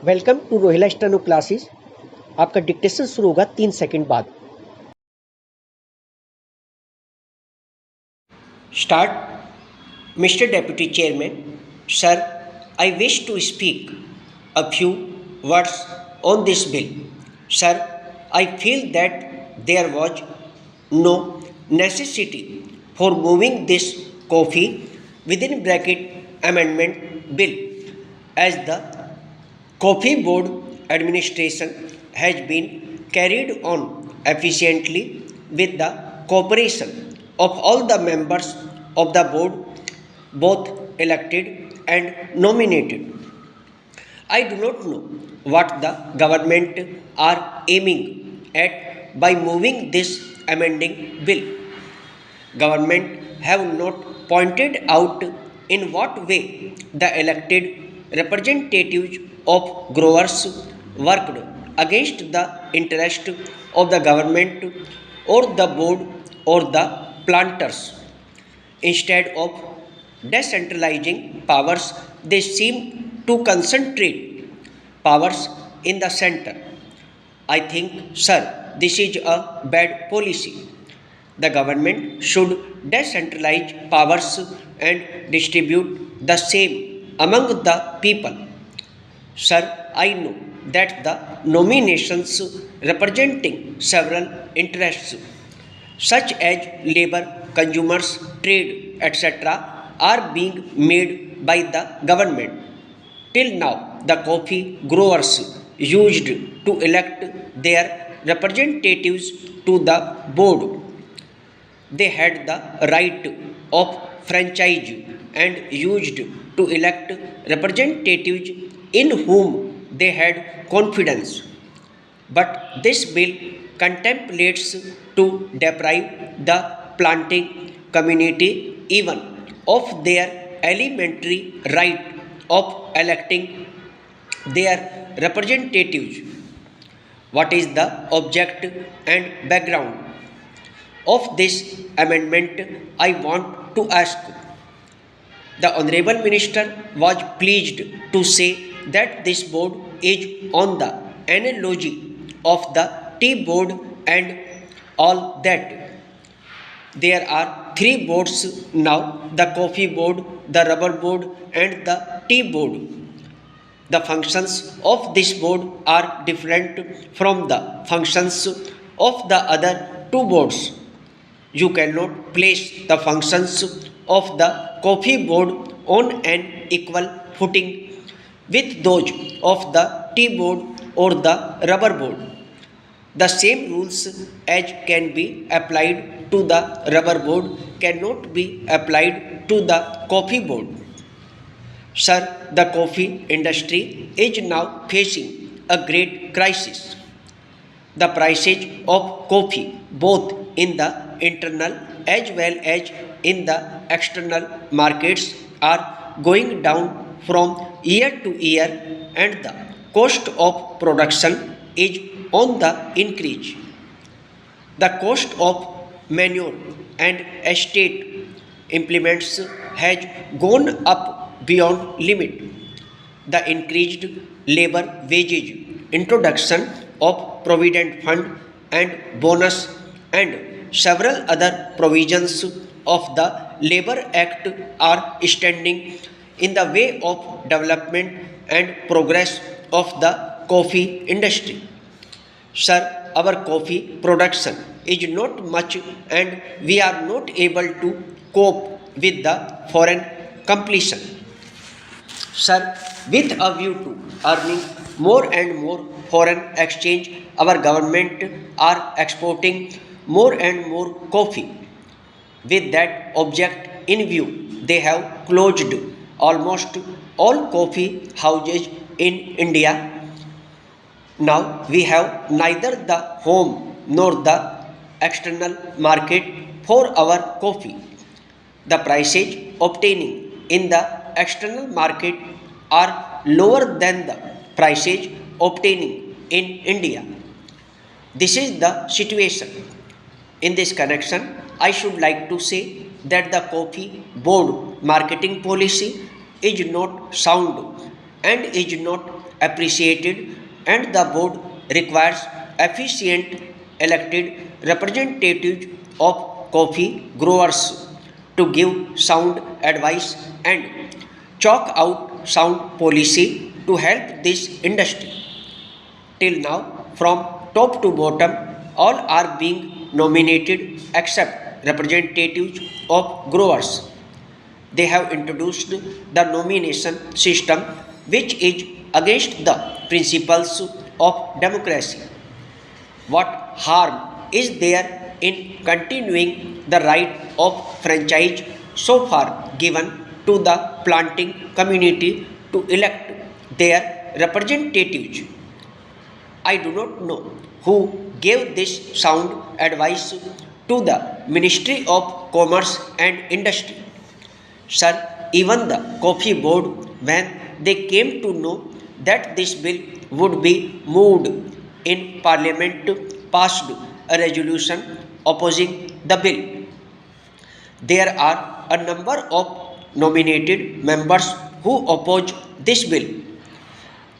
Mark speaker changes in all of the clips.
Speaker 1: Welcome to Rohila steno classes. आपका dictation शुरू होगा 3 सेकंड बाद। Start. Mister deputy chairman sir, I wish to speak a few words on this bill. Sir, I feel that there was no necessity for moving this coffee within bracket amendment bill, as the coffee board administration has been carried on efficiently with the cooperation of all the members of the board, both elected and nominated. I do not know what the government are aiming at by moving this amending bill. Government have not pointed out in what way the elected representatives of growers worked against the interest of the government or the board or the planters. Instead of decentralizing powers, they seem to concentrate powers in the center. I think, sir, this is a bad policy. The government should decentralize powers and distribute the same among the people. Sir, I know that the nominations representing several interests, such as labor, consumers, trade, etc., are being made by the government. Till now, the coffee growers used to elect their representatives to the board. They had the right of franchise and used to elect representatives in whom they had confidence. But this bill contemplates to deprive the planting community even of their elementary right of electing their representatives. What is the object and background of this amendment? I want to ask. The Honorable Minister was pleased to say that this board is on the analogy of the tea board and all that. There are three boards now: the coffee board, the rubber board, and the tea board. The functions of this board are different from the functions of the other two boards. You cannot place the functions of the coffee board on an equal footing with those of the tea board or the rubber board. The same rules as can be applied to the rubber board cannot be applied to the coffee board. Sir, the coffee industry is now facing a great crisis. The prices of coffee, both in the internal as well as in the external markets, are going down from year to year, and the cost of production is on the increase. The cost of manure and estate implements has gone up beyond limit. The increased labor wages, introduction of provident fund and bonus, and several other provisions of the Labor Act are standing in the way of development and progress of the coffee industry. Sir, our coffee production is not much and we are not able to cope with the foreign competition. Sir, with a view to earning more and more foreign exchange, our government are exporting more and more coffee. With that object in view, they have closed almost all coffee houses in India. Now we have neither the home nor the external market for our coffee. The prices obtaining in the external market are lower than the prices obtaining in India. This is the situation. In this connection, I should like to say that the coffee board marketing policy is not sound and is not appreciated, and the board requires efficient elected representatives of coffee growers to give sound advice and chalk out sound policy to help this industry. Till now, from top to bottom, all are being nominated except representatives of growers. They have introduced the nomination system which is against the principles of democracy. What harm is there in continuing the right of franchise so far given to the planting community to elect their representatives? I do not know who gave this sound advice to the Ministry of Commerce and Industry. Sir, even the coffee board, when they came to know that this bill would be moved in Parliament, passed a resolution opposing the bill. There are a number of nominated members who oppose this bill.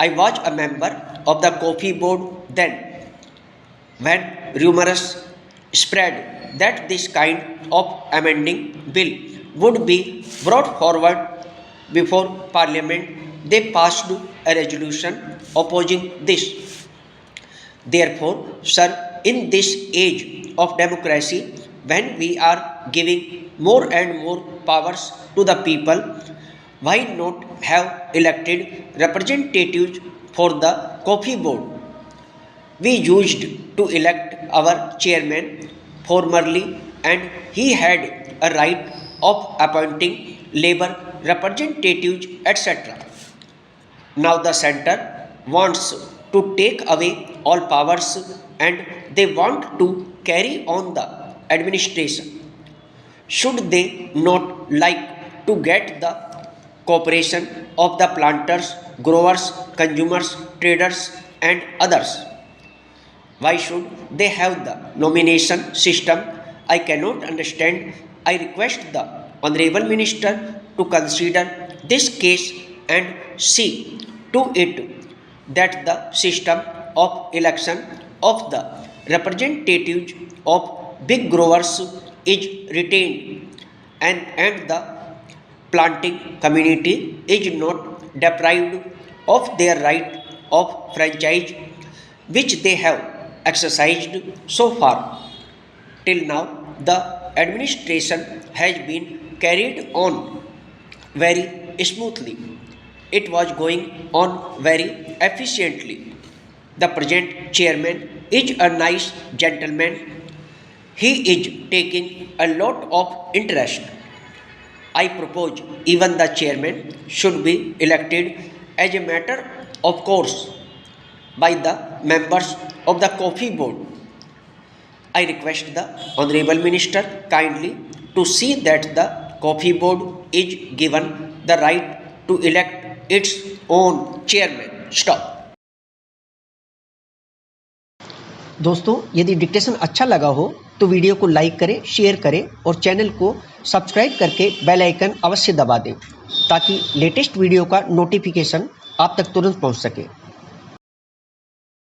Speaker 1: I was a member of the coffee board then, when rumors spread that this kind of amending bill would be brought forward before Parliament. They passed a resolution opposing this. Therefore, sir, in this age of democracy, when we are giving more and more powers to the people, why not have elected representatives for the coffee board? We used to elect our chairman formerly, and he had a right of appointing labor representatives, etc. Now the center wants to take away all powers and they want to carry on the administration. Should they not like to get the cooperation of the planters, growers, consumers, traders, and others? Why should they have the nomination system? I cannot understand. I request the Honorable Minister to consider this case and see to it that the system of election of the representatives of big growers is retained, and the planting community is not deprived of their right of franchise which they have exercised so far. Till now, the administration has been carried on very smoothly. It was going on very efficiently. The present chairman is a nice gentleman. He is taking a lot of interest. I propose even the chairman should be elected as a matter of course by the members of the coffee board. I request the Honorable Minister kindly to see that the coffee board is given the right to elect its own chairman. Stop.
Speaker 2: दोस्तों, यदि dictation अच्छा लगा हो तो video को like करें, share करें और चैनल को सब्सक्राइब करके बेल आइकन अवश्य दबा दें ताकि लेटेस्ट वीडियो का नोटिफिकेशन आप तक तुरंत पहुंच सके।